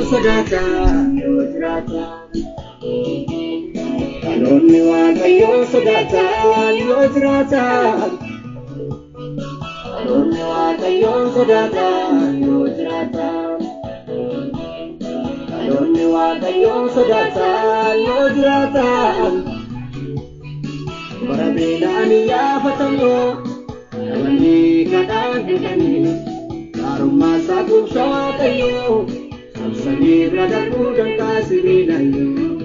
sodaata yoo jiraata. Dhaloonni waaqayyoon sodaata yoo jiraata. Dhaloonni waaqayyoon sodaata yoo jiraata. Dhaloonni waaqayyoon sodaata yoo jiraata. Bara beelaan yaafatamu namni kadhaan jedhanii gaarummaa isaa kuusa waaqayyoo sabsanii irra darbuu danda'a sibiilayyoo.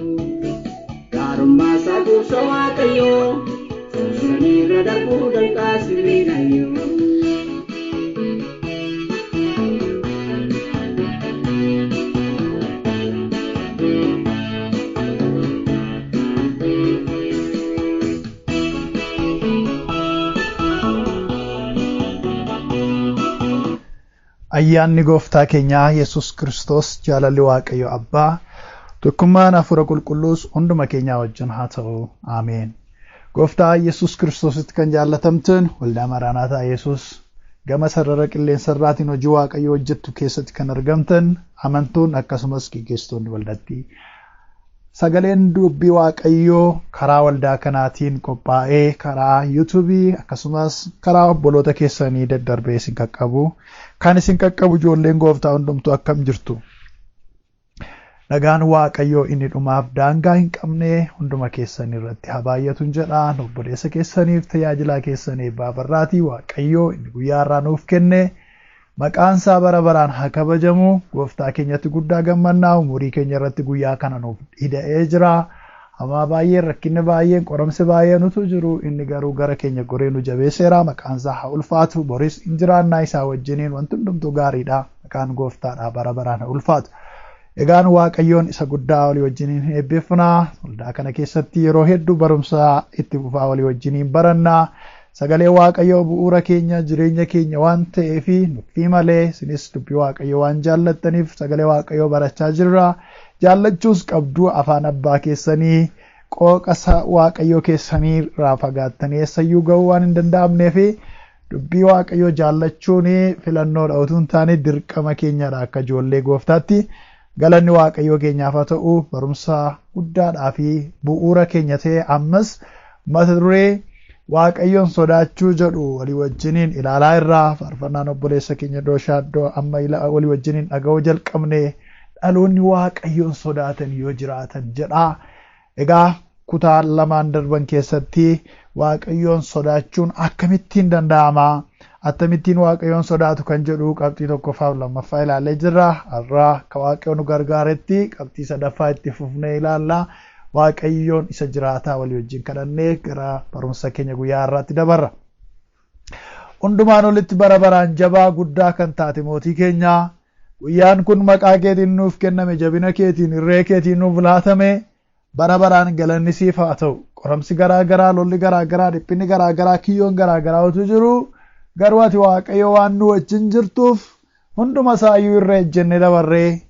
Gaarummaa isaa kuusa waaqayyoo sabsanii irra darbuu danda'a sibiilayyoo. Ayyaanni gooftaa keenyaa Yesus Kiristoos jaalalli Waaqayyo Abbaa tokkummaan Hafuura Qulqulluus hunduma keenyaa wajjin haa ta'u. Ameen. Gooftaa Yesus Kiristoositti kan jaallatamtan waldaa Maraanaataa Yesus gama sarara qilleensarraatiin hojii Waaqayyo hojjettu keessatti kan argamtan amantoon akkasumas gaggeessitoonni waldaatti. Sagaleen dubbii Waaqayyoo karaa waldaa kanaatiin qophaa'ee karaa YouTube akkasumas karaa obboloota keessanii daddarbee isin qaqqabu. Kan isin qaqqabu ijoolleen gooftaa hundumtuu akkam jirtu. Nagaan Waaqayyoo inni dhumaaf daangaa hin qabne hunduma keessanii irratti haa baay'atu jedha. Obboleessa keessaniif tajaajilaa keessaniif baabarraatii Waaqayyoo inni guyyaa har'aa nuuf kenne maqaan isaa bara baraan haa kabajamu. Gooftaa keenyatti guddaa gammannaa umurii keenya irratti guyyaa kana nuuf hidhee jira. Hamaa baay'een rakkinni baay'een qoramsi baay'eenutu jiru. Inni garuu gara keenya goree nu jabeesseera. Maqaan isaa haa ulfaatu. Boris injiraannaa isaa wajjiniin wanti hundumtuu gaariidha. Maqaan gooftaadhaa bara baraan haa ulfaatu. Egaan Waaqayyoon isa guddaa walii wajjiniin eebbifnaa. Waldaa kana keessatti yeroo hedduu barumsa itti fufaa walii wajjiniin barannaa. Sagalee Waaqayyoo bu'uura keenya jireenya keenya waan ta'eef nuffii malee isinis dubbii Waaqayyoo waan jaallattaniif sagalee Waaqayyoo barachaa jirra. Jaallachuus qabduu afaan abbaa keessanii qooqa Waaqayyoo keessanii irraa fagaattanii eessayyuu ga'uu waan hin danda'amneef dubbii Waaqayyoo jaallachuun filannoodha utuu hin taane dirqama keenyadha akka ijoollee gooftaatti. Galanni Waaqayyoo keenyaaf haa ta'u barumsa guddaadhaa fi bu'uura keenya ta'e ammas mata duree Waaqayyoon sodaachuu jedhu walii wajjiniin ilaalaa irraa faarfannaan obboleessa keenya Dooshaadoo amma walii wajjiniin dhaga'uu jalqabne dhaloonni Waaqayyoon sodaatan yoo jiraatan jedha. Egaa kutaa lamaan darban keessatti Waaqayyoon sodaachuun akkamittiin danda'ama? Akkamittiin Waaqayyoon sodaatu kan jedhu qabxii tokkoffaaf lammaffaa ilaallee jirra. Har'a akka Waaqayyoon nu gargaaretti qabxii sadaffaa itti fufnee ilaalla. Waaqayyoon isa jiraataa walii wajjin kadhannee gara barumsa keenya guyyaa har'aatti dabarra. Hundumaan olitti bara baraan jabaa guddaa kan taate mootii keenya guyyaan kun maqaa keetiin nuuf kenname jabina keetiin irree keetiin nuuf laatame bara baraan galanni siif haa ta'u. Qoramsi garaagaraa lolli garaagaraa dhiphinni garaagaraa kiyyoon garaagaraa utuu jiru garuu ati Waaqayyo waan nu wajjin jirtuuf hunduma isaayyuu irra ejjennee dabarree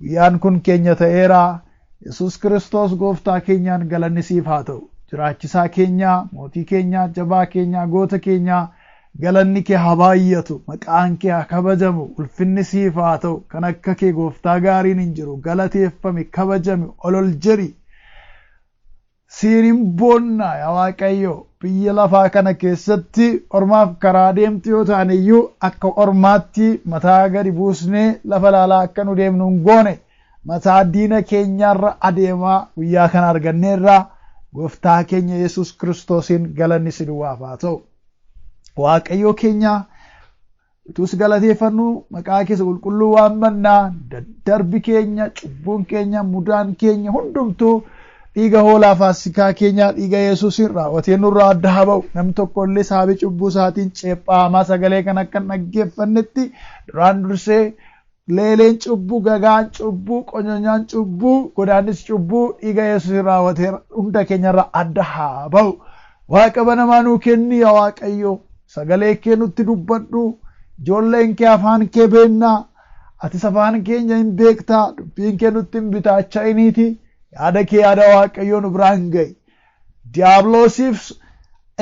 guyyaan kun keenya ta'eera. Yesus Kiristoos gooftaa keenyaan galanni siif haa ta'u. Jiraachisaa keenya, mootii keenya, jabaa keenya, goota keenya galanni kee haa baay'atu. Maqaan kee haa kabajamu. Ulfinni siif haa ta'u. Kan akka kee gooftaa gaariin hin jiru. Galateeffame, kabajame, ol jedhi. Siin hin boonna yaa Waaqayyo. Biyya lafaa kana keessatti ormaaf karaa deemtu yoo ta'an iyyuu akka ormaatti mataa gadi buusnee lafa laalaa akka nu deemnu hin goone. Mataa diina keenyarra adeemaa guyyaa kana arganneerra gooftaa keenya Yesus Kiristoosiin galanni si duwwaaf haa ta'u. Waaqayyo keenya utus galateeffannu maqaa keessa qulqulluu waammannaa darbi keenya cubbuun keenya mudaan keenya hundumtuu dhiiga hoolaa faasikaa keenya dhiiga Yesuusiin raawwatee nurraa adda haa ba'u. Namni tokko illee sababii cubbuu isaatiin ceephamaa sagalee kan akka dhaggeeffannetti duraan dursee leeleen cubbuu gagaan cubbuu qonyonyaan cubbuu godaannis cubbuu dhiiga Yesuusiin raawwatee hunda keenyarraa adda haa ba'u. Waaqa banamaa nuu kenni yaa Waaqayyo sagalee kee nutti dubbadhu ijoolleen kee afaan kee beennaa ati afaan keenya hin beektaa dubbiin kee nutti hin bitaacha'iniiti yaada kee yaada Waaqayyo nu biraan ga'i. Diiyaabiloosiif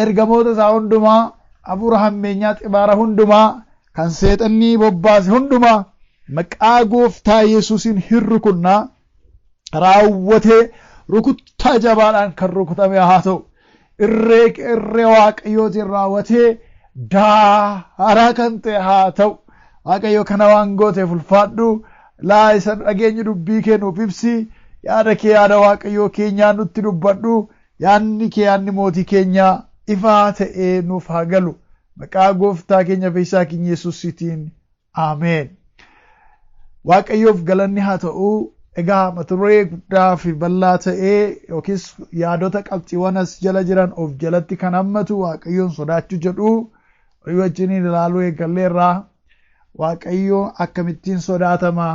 ergamoota isaa hundumaa hafuura hammeenyaa xibaara hundumaa kan seexanni bobbaase hundumaa maqaa gooftaa Yesuusin hin rukunnaa. Raawwatee rukuttaa jabaadhaan kan rukutame haa ta'u. Irree Waaqayyootiin raawwatee daaraa kan ta'e haa ta'u. Waaqayyo kana waan gooteef ulfaadhu. Laa isa dhageenyi dubbii kee nuuf ibsi. Yaada kee yaada Waaqayyoo keenyaa nutti dubbadhu. Yaadni kee yaadni mootii keenyaa ifaa ta'ee nuuf haa galu. Maqaa gooftaa keenya Fayyisaa keenya Yesuusiitiin ameen. Waaqayyoof galanni haa ta'u. Egaa mata duree guddaa fi bal'aa ta'ee yookiis yaadota qabxiiwwan as jala jiran of jalatti kan hammatu Waaqayyoon sodaachuu jedhu walii wajjin ilaaluu eegalleerraa. Waaqayyoo akkamittiin sodaatama,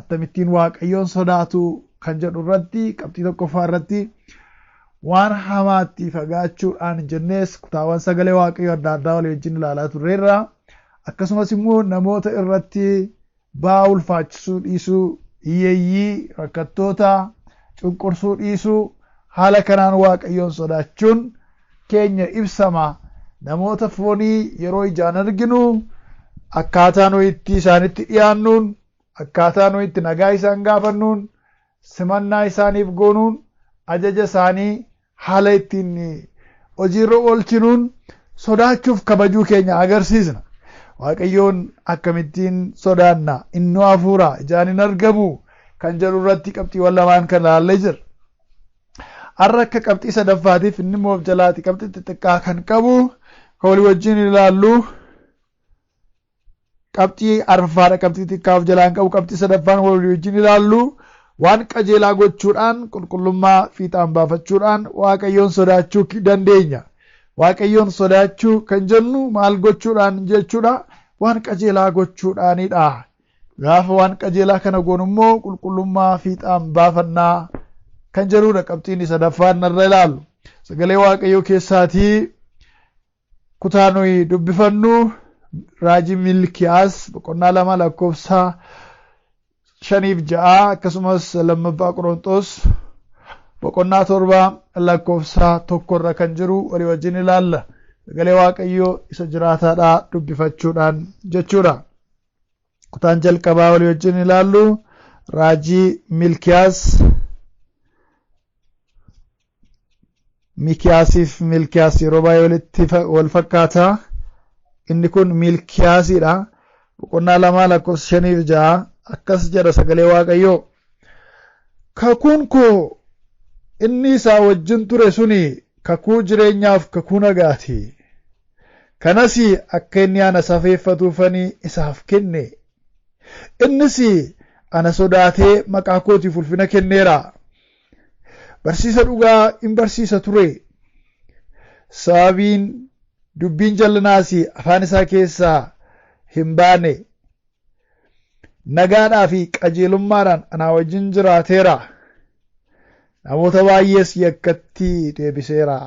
akkamittiin Waaqayyoon sodaatu kan jedhu irratti qabxii tokkoffaa irratti waan hamaatti fagaachuudhaan jennees kutaawwan sagalee Waaqayyoo adda addaa walii wajjin ilaalaa turreerra. Akkasumas immoo namoota irratti ba'aa ulfaachisuu dhiisuu, hiyyeeyyii, rakkattoota cunqursuu dhiisuu, haala kanaan Waaqayyoon sodaachuun keenya ibsama. Namoota foonii yeroo ijaan arginu akkaataa nuyi itti isaanitti dhiyaannuun, akkaataa nuyi itti nagaa isaan gaafannuun, simannaa isaaniif goonuun, ajaja isaanii haala ittiin hojiirra oolchinuun sodaachuuf kabajuu keenya agarsiisna. Waaqayyoon akkamittiin sodaanna, innoo hafuura ijaan hin argamu kan jedhu irratti qabxiiwwan lamaan kan ilaallee jira. Har'a akka qabxii sadaffaatiif inni immoo of jalaati qabxii xixiqqaa kan qabu kan walii wajjin ilaallu. Qabxii arfaffaadha qabxii xiqqaa of jalaan qabu. Qabxii sadaffaan walii wajjin ilaallu waan qajeelaa gochuudhaan qulqullummaa fiixaan baafachuudhaan Waaqayyoon sodaachuu dandeenya. Waaqayyoon sodaachuu kan jennu maal gochuudhaan jechuudha? Waan qajeelaa gochuudhaanidha. Gaafa waan qajeelaa kana goonu immoo qulqullummaa fiixaan baafannaa kan jedhudha qabxiin sadaffaan narra ilaallu. Sagalee Waaqayyoo keessaatii kutaa nuyi dubbifannu raajii Milkiyaas boqonnaa 2 lakkoofsa 5-6 akkasumas lammaffaa Qorontos boqonnaa 7 lakkoofsa 1 irra kan jiru walii wajjin ilaalla. Sagalee Waaqayyoo isa jiraataadhaa dubbifachuudhaan jechuudha. Kutaan jalqabaa walii wajjin ilaallu raajii Mikiyaasiif Milkiyaas yeroo baay'ee walitti wal fakkaata. Inni kun Milkiyaasidha. Boqonnaa 2 lakkoofsa 5-6 akkas jedha sagalee Waaqayyoo. Kakuun koo inni isaa wajjin ture suni kakuu jireenyaaf kakuu nagaati. Kanas akka inni ana safeeffatuufani isaaf kenne. Innis ana sodaatee maqaa kootiif ulfina kenneera. Barsiisa dhugaa in barsiisa ture. Sababiin dubbiin jal'inaas afaan isaa keessaa hin baane. Nagaadhaa fi qajeelummaadhaan ana wajjin jiraateera. Namoota baay'ees yakkatti deebiseera.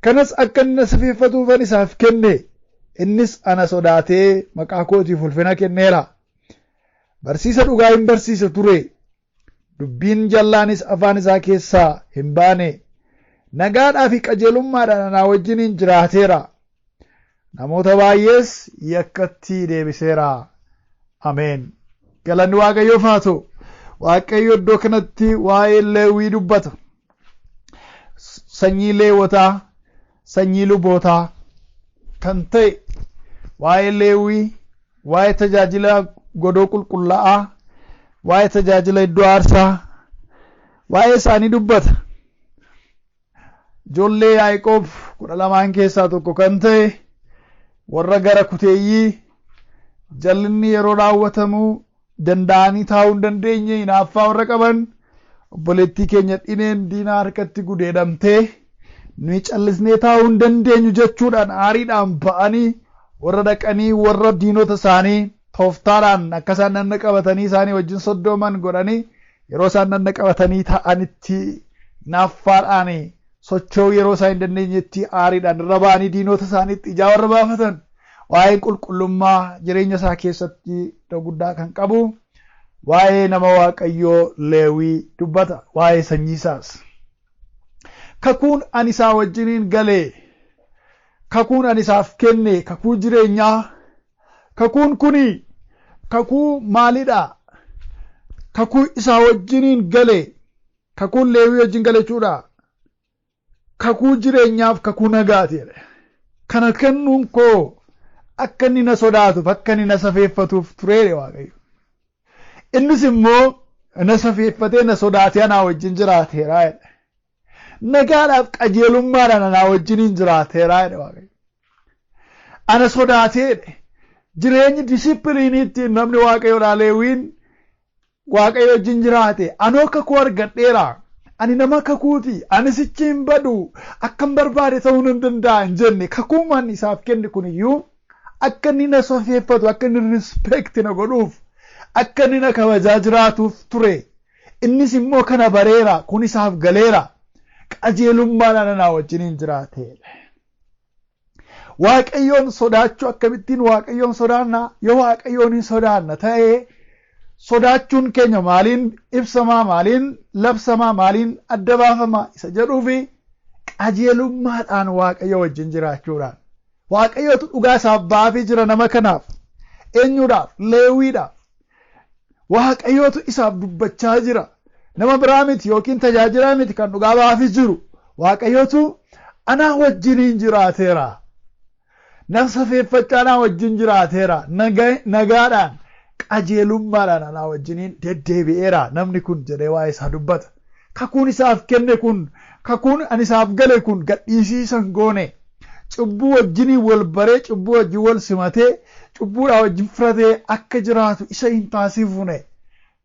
Kanas akka inni safeeffatuufan isaaf kenne. Innis ana sodaatee maqaa kootiif ulfina kenneera. Barsiisa dhugaa hin barsiisa ture. Dubbiin jal'aanis afaan isaa keessaa hin baane. Nagaadhaa fi qajeelummaadhaan ana wajjin jiraateera. Namoota baay'ees yakkatti deebiseera. Ameen. Galanni Waaqayyoof haa ta'u. Waaqayyo iddoo kanatti waa'ee Leewwii dubbata. Sanyii Leewotaa, sanyii lubootaa kan ta'e waa'ee Leewwii, waa'ee tajaajila godoo qulqullaa'aa, waa'ee tajaajila iddoo aarsaa, waa'ee isaanii dubbata. Ijoollee Yaaqoob 12 keessaa tokko kan ta'e warra gara kuteeyyii jal'inni yeroo raawwatamu danda'anii taa'uu hin dandeenye hinaaffaa warra qaban obboleettii keenya dhineen diinaa harkatti gudeedamtee nuyi callisnee taa'uu hin dandeenyu jechuudhaan aariidhaan ba'anii warra dhaqanii warra diinota isaanii tooftaadhaan akka isaan nanna qabatanii isaanii wajjin soddooman godhanii yeroo isaan nanna qabatanii taa'anitti hinaaffaadhaan socho'uu yeroo isaan hin dandeenyetti aariidhaan irra ba'anii diinota isaaniitti ijaa warra baafatan. Waa'ee qulqullummaa jireenya isaa keessatti iddoo guddaa kan qabu waa'ee nama Waaqayyoo Leewwii dubbata. Waa'ee sanyii isaas. Kakuun ani isaa wajjiniin galee, kakuun ani isaaf kenne, kakuu jireenyaa. Kakuun kuni kakuu maalidha? Kakuu isaa wajjiniin gale, kakuu Leewii wajjin gale jechuudha. Kakuu jireenyaaf kakuu nagaati. Kana kennuun koo akka inni na sodaatuuf, akka inni na safeeffatuuf tureedha Waaqayyo. Innis immoo na safeeffatee na sodaatee anaa wajjin jiraateera. Nagaadhaaf qajeelummaadhaan anaa wajjiniin jiraateera Waaqayyo. Ana sodaatee jireenyi disipiliiniitti namni Waaqayyoodhaa Leewiin Waaqayyo wajjin jiraate anoo kakuu argadheera. Ani nama kakuuti. Ani sichi hin badu. Akkan barbaade ta'uu hin danda'a hin jenne. Kakuumaan isaaf kenne kun iyyuu akka inni na safeeffatu, akka inni rispeekti na godhuuf, akka inni na kabajaa jiraatuuf ture. Innis immoo kana bareera. Kun isaaf galeera. Qajeelummaadhaan anaa wajjiniin jiraate. Waaqayyoon sodaachuu akkamittiin Waaqayyoon sodaanna? Yoo Waaqayyoon hin sodaanna ta'ee sodaachuun keenya maaliin ibsamaa, maaliin labsamaa, maaliin adda baafamaa isa jedhuufi qajeelummaadhaan Waaqayyo wajjin jiraachuudhaan. Waaqayyootu dhugaa isaaf baafii jira nama kanaaf. Eenyuudhaaf? Leewiidhaaf. Waaqayyootu isaaf dubbachaa jira. Nama biraa miti yookiin tajaajilaa miti kan dhugaa baafii jiru. Waaqayyootu anaa wajjiniin jiraateera. Na safeeffachaa anaa wajjin jiraateera. Nagaadhaan. Qajeelummaadhaan anaa wajjiniin deddeebi'eera namni kun jedhee waa'ee isaa dubbata. Kakuun isaaf kenne kun, kakuun ani isaaf gale kun gadhiisiisan goone. Cubbuu wajjiniin wal baree, cubbuu wajjin wal simatee, cubbuudhaa wajjin firatee akka jiraatu isa hin taasifne.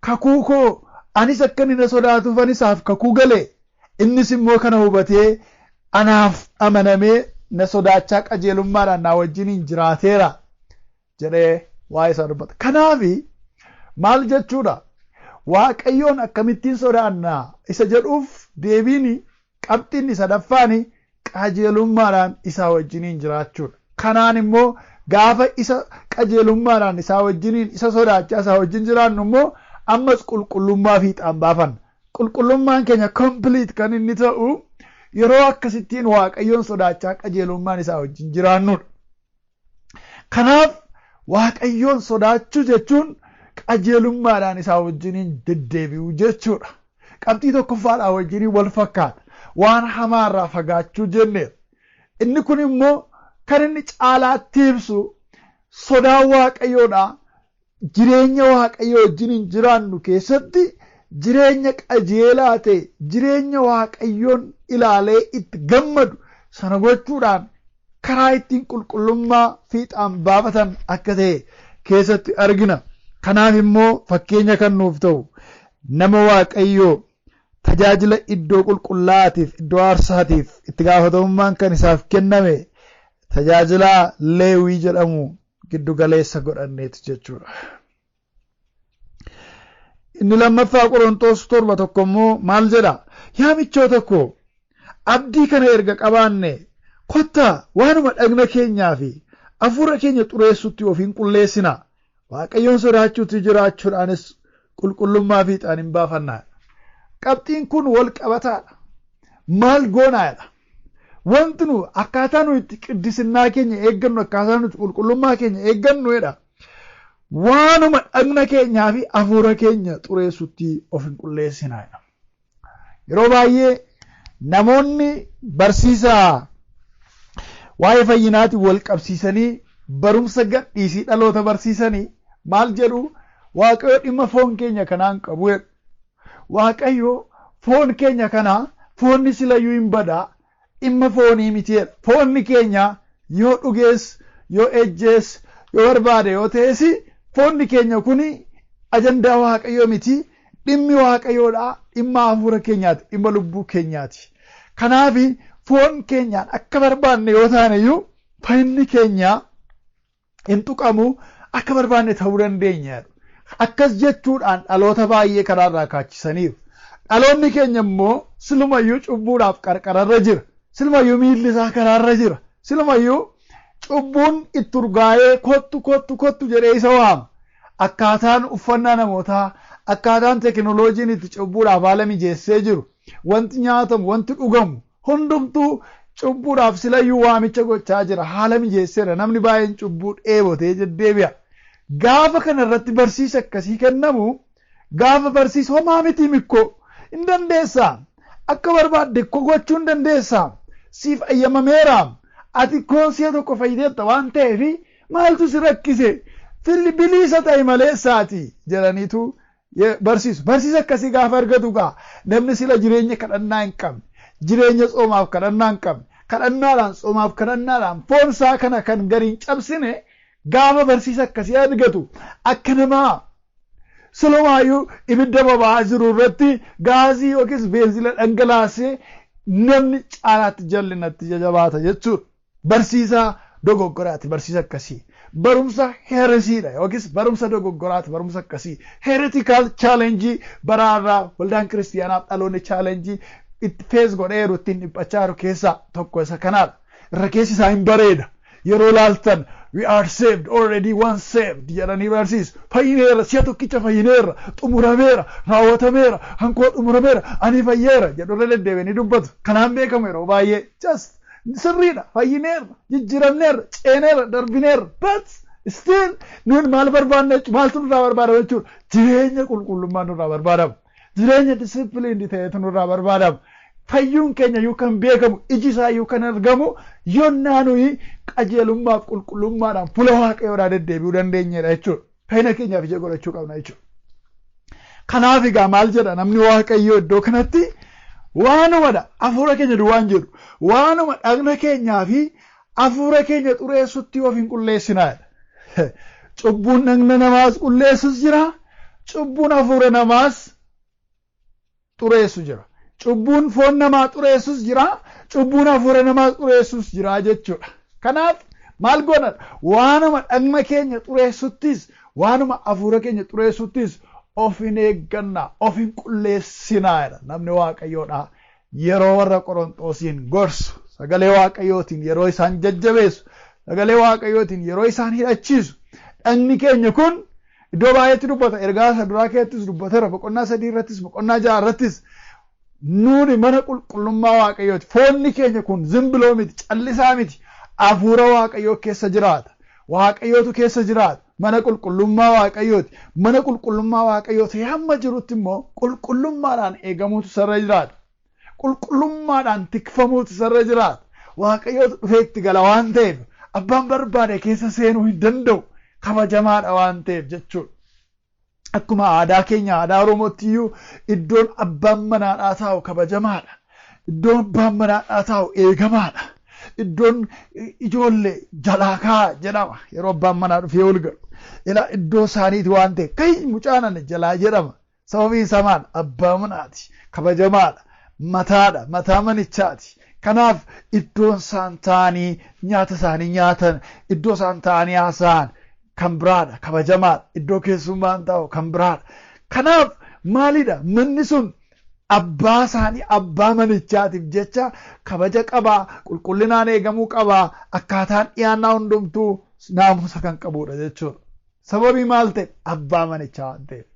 Kakuu koo anis akka inni na sodaatuuf ani isaaf kakuu gale. Innis immoo kana hubatee anaaf amanamee na sodaachaa qajeelummaadhaan anaa wajjiniin jiraateera jedhee waa'ee isaa dubbata. Kanaafi maal jechuudha? Waaqayyoon akkamittiin sodaannaa isa jedhuuf deebiin qabxiin sadaffaan qajeelummaadhaan isaa wajjiniin jiraachuudha. Kanaan immoo gaafa isa qajeelummaadhaan isaa wajjiniin isa sodaachaa isaa wajjin jiraannu immoo ammas qulqullummaa fiixaan baafanna. Qulqullummaan keenya complete kan inni ta'u yeroo akkasittiin Waaqayyoon sodaachaa qajeelummaan isaa wajjin jiraannudha. Kanaaf Waaqayyoon sodaachuu jechuun qajeelummaadhaan isaa wajjiniin deddeebi'uu jechuudha. Qabxii tokkoffaadhaa wajjiniin wal fakkaata. Waan hamaarraa fagaachuu jennee. Inni kun immoo kan inni caalaatti ibsu sodaa Waaqayyoodhaa. Jireenya Waaqayyoo wajjiniin jiraannu keessatti jireenya qajeelaa ta'e, jireenya Waaqayyoon ilaalee itti gammadu sana gochuudhaan karaa ittiin qulqullummaa fiixaan baafatan akka ta'e keessatti argina. Kanaaf immoo fakkeenya kan nuuf ta'u nama Waaqayyoo tajaajila iddoo qulqullaatiif, iddoo aarsaatiif itti gaafatamummaan kan isaaf kenname tajaajila Leewii jedhamu giddu galeessa godhanneeti jechuudha. Inni lammaffaa Qorontos 7:1 immoo maal jedha? Yaa michoota koo abdii kana erga qabaanne kottaa waanuma dhagna keenyaa fi hafuura keenya xureessutti ofiin qulleessina. Waaqayyoon sodaachuutti jiraachuudhaanis qulqullummaa fiixaan hin baafannaa. Qabxiin kun wal qabataadha. Maal goonaadha? Wanti nu akkaataa nu itti qiddisinnaa keenya eeggannu, akkaataa nu qulqullummaa keenya eeggannuudha. Waanuma dhagna keenyaa fi hafuura keenya xureessutti of hin qulleessinaadha. Yeroo baay'ee namoonni barsiisaa waa'ee fayyinaati wal qabsiisanii barumsa gadhiisii dhaloota barsiisanii maal jedhu? Waaqayyo dhimma foon keenya kanaan qabu. Waaqayyo foon keenya kana foonni silayyuu hin badaa dhimma foonii miti. Foonni keenya yoo dhugees, yoo ejjees, yoo barbaade yoo ta'es foonni keenya kuni ajandaa Waaqayyoo miti. Dhimmi Waaqayyoodhaa, dhimma hafuura keenyaati, dhimma lubbuu keenyaati. Kanaaf foon keenyaan akka barbaanne yoo taane iyyuu fayyinni keenya hin tuqamu, akka barbaanne ta'uu dandeenya. Akkas jechuudhaan dhaloota baay'ee karaarraa kaachisaniiru. Dhaloonni keenya immoo silumayyuu cubbuudhaaf qarqararra jira. Silumayyuu miilli isaa karaarra jira. Silumayyuu cubbuun itti urgaa'ee kottu jedhee isa waama. Akkaataan uffannaa namootaa, akkaataan tekinooloojiin itti cubbuudhaaf haala mijeessee jiru, wanti nyaatamu, wanti dhugamu hundumtuu cubbuudhaaf silayyuu waamicha gochaa jira. Haala mijeesseera. Namni baay'een cubbuu dheebotee deddeebi'a. gaafa kanarratti barsiisa akkasii kennamu gaafa barsiisa homaa miti mikkoo hin dandeessaa akka barbaadde gochuu hin dandeessaa siif ayyamameera ati koosee tokko fayyideetta waan ta'eef maaltu si rakkise bilisa ta'e malee saati jedhaniitu barsiisa akkasii gaafa argatu gaa namni sila jireenya kadhannaa hin qabne jireenya tsoomaaf kadhannaa hin qabne kadhannaadhaan tsoomaaf kadhannaadhaan foonsaa kana kan gariin cabsine gaafa barsiisa akkasii argatu akka namaa Solomaayyuu ibidda boba'aa jiru irratti gaazii yookiis beenzila dhangalaasee namni caalaatti jallinatti jabaata jechuudha. Barsiisaa dogoggoraati barsiisa akkasii. Barumsa heresiidha yookiis barumsa dogoggoraati barumsa akkasii. Heretical challenge baraarraa waldaan kiristiyaanaaf dhaloonni challenge itti fees godheeru ittiin dhiphachaa jiru keessaa tokko isa kanaadha. Irra keessi isaa hin bareeda. Yeroo laaltan we are saved already once saved jedhanii barsiisu fayyineera si'a tokkicha fayyineera xumurameera raawwatameera hankoo xumurameera ani fayyeera jedhurra deddeebiin dubbatu kanaan beekamu yeroo baay'ee just sirriidha fayyineera jijjiiramneera ceeneera darbineera but still nuun maal barbaanne maaltu nurraa barbaadama jechuudha jireenya qulqullummaa nurraa barbaadama jireenya disipiliinii ta'etu nurraa barbaadama fayyuun keenya yoo kan beekamu iji isaa yoo kan argamu yonnaa nuyi qajeelummaaf qulqullummaadhaan fuula waaqayyoodhaa deddeebi'uu dandeenyedha jechuudha. Fayyina keenyaaf ija godhachuu qabna jechuudha. Kanaaf egaa maal jedha namni waaqayyoo iddoo kanatti waanumadha hafuura keenya duwwaan jedhu waanuma dhagna keenyaa fi hafuura keenya xureessutti of hin qulleessinaadha. Cubbuun dhagna namaas qulleessus jira cubbuun hafuura namaas xureessu jira. Cubbuun foon namaa xureessus jira cubbuun hafuura namaa xureessus jira jechuudha. Kanaaf maal goona waanuma dhagna keenya xureessuttis waanuma hafuura keenya xureessuttis of hin eegganna of hin qulleessinaadha namni waaqayyoodha yeroo warra Qorontoosiin gorsu sagalee waaqayyootiin yeroo isaan jajjabeessu sagalee waaqayyootiin yeroo isaan hidhachiisu dhagni keenya kun iddoo baay'eetti dubbata ergaa isa duraa keessattis dubbateera boqonnaa 3 irrattis boqonnaa 6 irrattis nuuni mana qulqullummaa waaqayyooti foonni keenya kun zimbiloo miti callisaa miti hafuura waaqayyoo keessa jiraata waaqayyootu keessa jiraata mana qulqullummaa waaqayyooti mana qulqullummaa waaqayyooti hamma jirutti immoo qulqullummaadhaan eegamuutu sarra jiraata qulqullummaadhaan tikfamuutu sarra jiraata waaqayyootu dhufee itti gala waan ta'eef abbaan barbaade keessa seenuu hin danda'u kabajamaadha waan ta'eef jechuudha. Akkuma aadaa keenya aadaa Oromootiyyuu iddoon abbaan manaadhaa taa'u kabajamaadha. Iddoon abbaan manaadhaa taa'u eegamaadha. Iddoon ijoollee jalaakaa jedhama yeroo abbaan manaa dhufee ol galu. Ilaa iddoo isaaniiti waan ta'e kai mucaanan jalaa jedhama. Sababiin isaa maal abbaa manaati kabajamaadha mataadha mataa manichaati. Kanaaf iddoon isaan taa'anii nyaata isaanii nyaatan iddoo isaan taa'anii haasa'an kan biraadha kabajamaadha iddoo keessummaan taa'u kan biraadha. Kanaaf maalidha manni sun abbaa isaanii abbaa manichaatiif jecha kabaja qabaa qulqullinaan eegamuu qabaa akkaataan dhiyaannaa hundumtuu naamusa kan qabudha jechuudha. Sababii maal ta'e abbaa manichaa waan ta'eef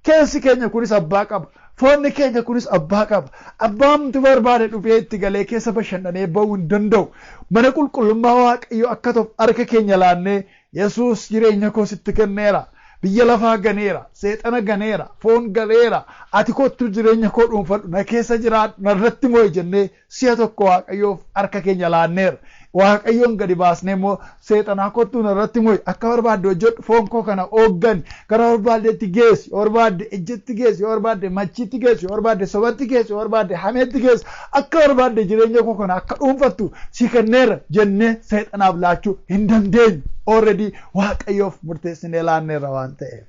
keessi keenya kunis abbaa qaba foonni keenya kunis abbaa qaba abbaamtu barbaade dhufee itti galee keessa bashannanee ba'uu hin danda'u mana qulqullummaa waaqayyoo akka ta'u harka keenya laannee Yesuus jireenya koo sitti kenneera biyya lafaa ganeera seexana ganeera foon ganeera ati kottu jireenya koo dhuunfadhu na keessa jiraadhu narratti moo'i jennee si'a tokko waaqayyoof harka keenya laanneera waaqayyoon gadi baasnee immoo seexanaa kottu narratti moo'i akka barbaadde hojjedhu foon koo kana hooggan gara barbaaddeetti geessi yoo barbaadde ejjetti geessi yoo barbaadde machiitti geessi yoo barbaadde sobatti geessi yoo barbaadde hameetti geessi akka barbaadde jireenya koo kana akka dhuunfattu si kenneera jennee seexanaaf laachuu hin dandeenyu. Already waaqayyoof murteessinee laanneerra waan ta'eef.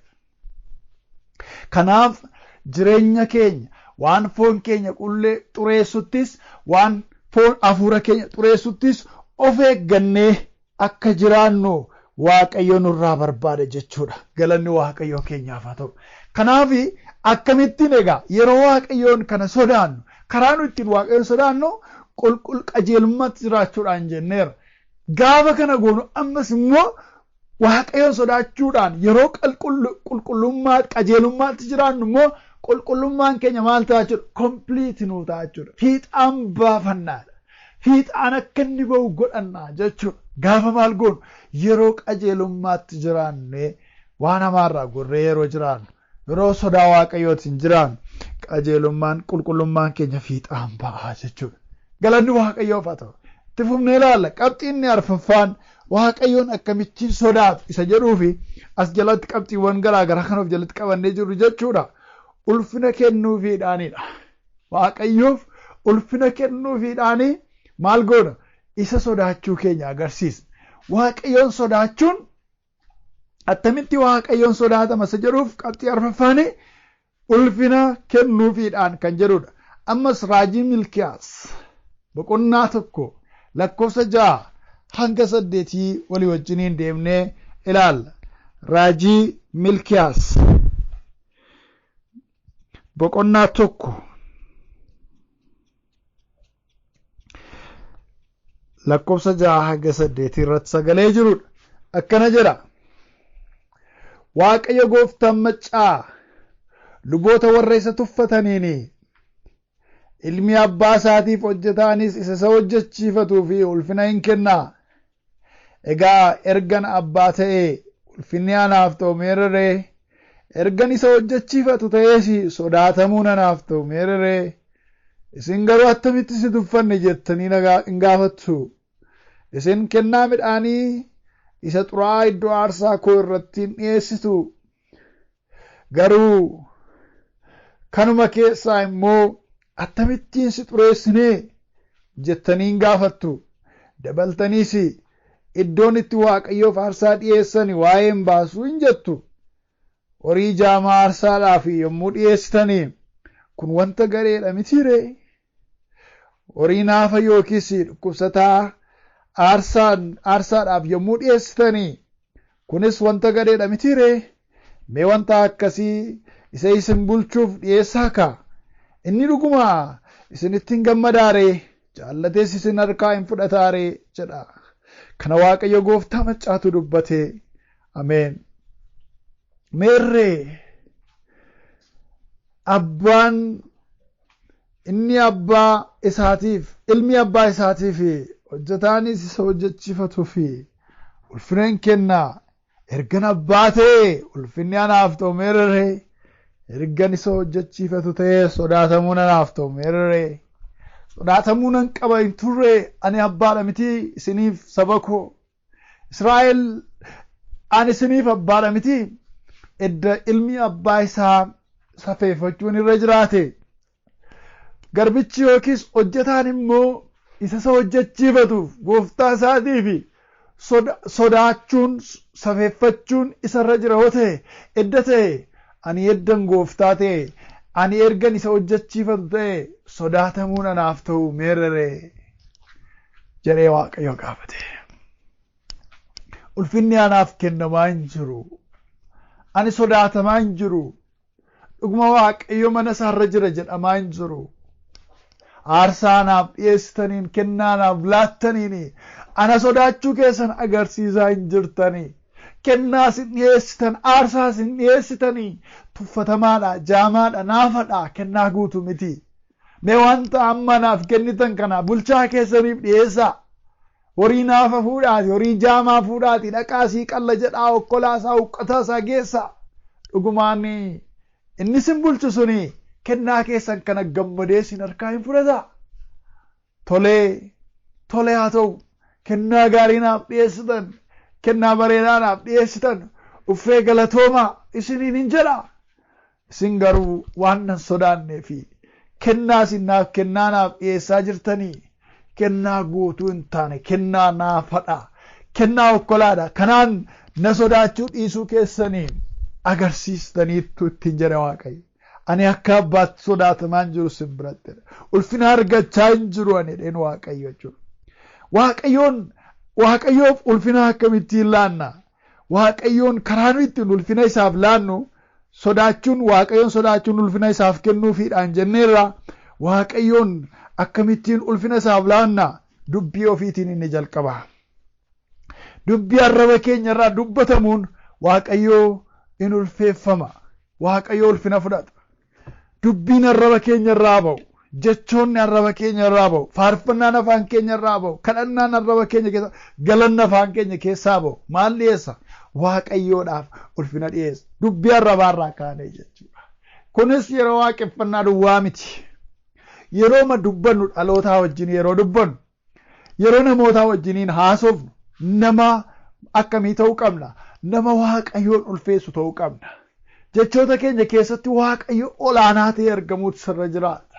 Kanaaf jireenya keenya waan foon keenya xureessuttis waan foon hafuura keenya xureessuttis of eeggannee akka jiraannu waaqayyo nurraa barbaada jechuudha. Galanni waaqayyoo keenyaaf haa ta'u. Kanaaf akkamittiin egaa yeroo waaqayyoon kana sodaannu karaa nu ittiin waaqayyoon sodaannu qajeelummaatti jiraachuudhaan jenneera. Gaafa kana goonu ammas immoo waaqayyoon sodaachuudhaan yeroo qulqullummaa qajeelummaatti jiraannu immoo qulqullummaan keenya maal ta'a jechuudha complete nuu ta'a jechuudha fiixaan baafannaadha fiixaan akka inni ba'u godhannaa jechuudha gaafa maal goonu yeroo qajeelummaatti jiraanne waan hamaarraa gorree yeroo jiraannu, yeroo sodaa waaqayyootiin jiraannu qajeelummaan qulqullummaan keenya fiixaan ba'aa jechuudha. Galanni waaqayyoof haa ta'u. Itti fufnee ilaalla. Qabxiinni arfaffaan waaqayyoon akkamittiin sodaatu isa jedhuufi as jalatti qabxiiwwan garaagaraa kan of jalatti qabannee jirru jechuudha. Ulfina kennuufiidhaanidha. Waaqayyoof ulfina kennuufiidhaanii maal goona? Isa sodaachuu keenya agarsiisa. Waaqayyoon sodaachuun attamitti waaqayyoon sodaatama isa jedhuuf qabxii arfaffaanii ulfina kennuufiidhaan kan jedhudha. Ammas raajii Milkiyaas boqonnaa 1 lakkoofsa 6 hanga 8 walii wajjiniin deemnee ilaalla. Raajii Milkiyaas boqonnaa 1 lakkoofsa 6 hanga 8 irratti sagalee jirudha. Akkana jedha. Waaqayyo gooftaan maccaa luboota warra isa tuffataniini ilmi abbaa isaatiif hojjetaanis isa hojjechiifatuu fi ulfina hin kennaa. Egaa ergan abbaa ta'ee ulfinni anaaf ta'u meerree? Ergan isa hojjechiifatu ta'ees sodaatamuu anaaf ta'u meerree? Isin garuu attamitti si tuffanne jettanii hin gaafattu. Isin kennaa midhaanii isa xuraa'aa iddoo aarsaa koo irratti hin dhiyeessitu. Garuu kanuma keessaa immoo attamittiin si xureessinee jettanii hin gaafattu. Dabaltaniis iddoon itti waaqayyoof aarsaa dhiyeessan waa'ee hin baasuu hin jettu. Horii jaamaa aarsaadhaaf yommuu dhiyeessitanii kun wanta gareedha mitiiree? Horii naafa yookiis dhukkubsataa aarsaadhaaf yommuu dhiyeessitanii kunis wanta gareedha mitiiree? Mee wanta akkasii isa isin bulchuuf dhiyeessaa kaa? Inni dhuguma isinitti hin gammadaaree? Jaallatees isin harkaa hin fudhataaree jedha. Kana Waaqayyo gooftaa maccaatu dubbate. Ameen. Meerree abbaan inni abbaa isaatiif ilmi abbaa isaatiif hojjetaanis isa hojjechiifatuu fi ulfina hin kennaa. Ergan abbaa ta'e ulfinni anaaf ta'u meerree? Ergan isa hojjechiifatu ta'e sodaatamuun anaaf ta'u meerree? Sodaatamuun hin qaba hin turre ani abbaadha miti isiniif saba koo Israa'el ani isiniif abbaadha miti. Edda ilmi abbaa isaa safeeffachuun irra jiraate garbichi yookiis hojjetaan immoo isa hojjechiifatuuf gooftaa isaatiif sodaachuun safeeffachuun isarra jira yoo ta'e edda ta'e ani eddan gooftaa ta'e ani ergan isa hojjechiifatu ta'e sodaatamuun anaaf ta'u meerree jedhee Waaqayyo gaafate. Ulfinni anaaf kennamaa hin jiru. Ani sodaatamaa hin jiru. Dhuguma Waaqayyo mana isaarra jira jedhamaa hin jiru. Aarsaa anaaf dhiyeessitaniin kennaa anaaf laattaniin ana sodaachuu keessan agarsiisaa hin jirtanii. Kennaa isin dhiyeessitan aarsaa isin dhiyeessitanii tuffatamaadha, jaamaadha, naafadha, kennaa guutuu miti. Mee wanta amma naaf kennitan kana bulchaa keessaniif dhiyeessaa. Horii naafa fuudhaati, horii jaamaa fuudhaati, dhaqaasii qalla jedhaa okkolaasaa huqqataasaa geessaa. Dhugumaan inni sin bulchu suni kennaa keessan kana gammadee sin harkaa hin fudhata. Tolee haa ta'u kennaa gaarii naaf dhiyeessitan, kennaa bareedaa naaf dhiyeessitan, uffee galatoomaa isiniin hin jedha. Isin garuu waan nan sodaannee fi kennaa isin naaf kennaa naaf dhiyeessaa jirtanii kennaa guutuu hin taane kennaa naafadha, kennaa okkolaadha. Kanaan na sodaachuu dhiisuu keessanii agarsiistaniittu ittiin jedha Waaqayyo. Ani akka abbaatti sodaatamaan jiru sin biratti ulfina argachaa hin jiru ani dheen Waaqayyo jechuudha. Waaqayyoof ulfina akkamittiin laanna? Waaqayyoon karaa nu ittiin ulfina isaaf laannu Waaqayyoon sodaachuun ulfina isaaf kennuufiidhaan jenneerra. Waaqayyoon akkamittiin ulfina isaaf laanna? Dubbii ofiitiin inni jalqaba. Dubbii arraba keenya irraa dubbatamuun Waaqayyoo in ulfeeffama. Waaqayyoo ulfina fudhata. Dubbiin arraba keenya irraa ba'u, jechoonni arraba keenya irraa ba'u, faarfannaan afaan keenya irraa ba'u, kadhannaan arraba keenya keessa, galanni afaan keenya keessaa ba'u maal dhiyeessa? waaqayyoodhaaf ulfina dhiyeessu. Dubbii arrabaarraa kaanee jechuudha. Kunis yeroo waaqeffannaa duwwaa miti. Yeroo dubbannu dhalootaa wajjin yeroo dubbannu, yeroo namootaa wajjiniin haasofnu nama akkamii ta'uu qabna? Nama waaqayyoon ulfeessu ta'uu qabna. Jechoota keenya keessatti waaqayyo olaanaa ta'ee argamuutu sirra jiraata.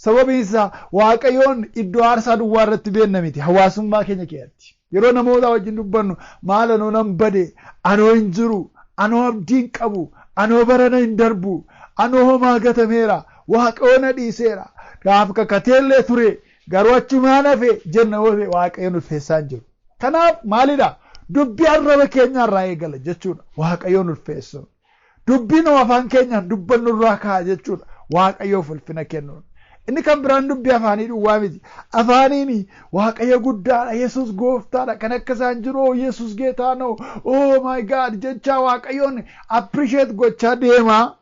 Sababiin isaa waaqayyoon iddoo aarsaa duwwaa irratti beekna miti. Hawaasummaa keenya keessatti yeroo namoota wajjin dubbannu maal anoo nan bade, anoo hin jiru, anoo abdiin qabu, anoo barana hin darbu, anoo homaa gatameera, waaqayyo na dhiiseera, gaaf kakateellee ture garuu achumaan hafe jenna waaqayyoon ulfeessaa jiru. Kanaaf maalidha? Dubbii arraba keenyarraa eegala jechuudha. Waaqayyoon ulfeessuun. Dubbiin afaan keenyaan dubbannu irraa ka'a jechuudha. Waaqayyoof ulfina kennuun. Inni kan biraan dubbii afaanii duwwaa miti. Afaaniin waaqayyo guddaadha, Yesuus gooftaadha, kan akka isaan jiru, Yesuus geetaa noo, oh my God jechaa waaqayyoon appreciate gochaa deemaa.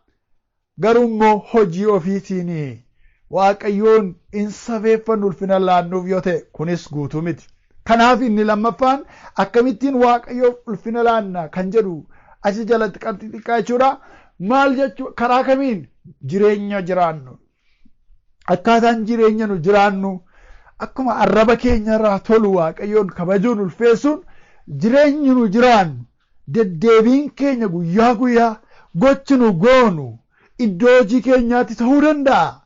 Garuu immoo hojii ofiitiin waaqayyoon in safeeffannu ulfina laannuuf yoo ta'e kunis guutuu miti. Kanaaf inni lammaffaan akkamittiin waaqayyoof ulfina laannaa kan jedhu achi jalatti qabxii xiqqaa jechuudha. Maal jechuudha? Karaa kamiin jireenya jiraannu, akkaataan jireenya nu jiraannu akkuma arraba keenyarraa tolu waaqayyoon kabajuun ulfeessuun jireenyi nu jiraannu, deddeebiin keenya guyyaa guyyaa gochi nu goonu iddoo hojii keenyaatti ta'uu danda'a.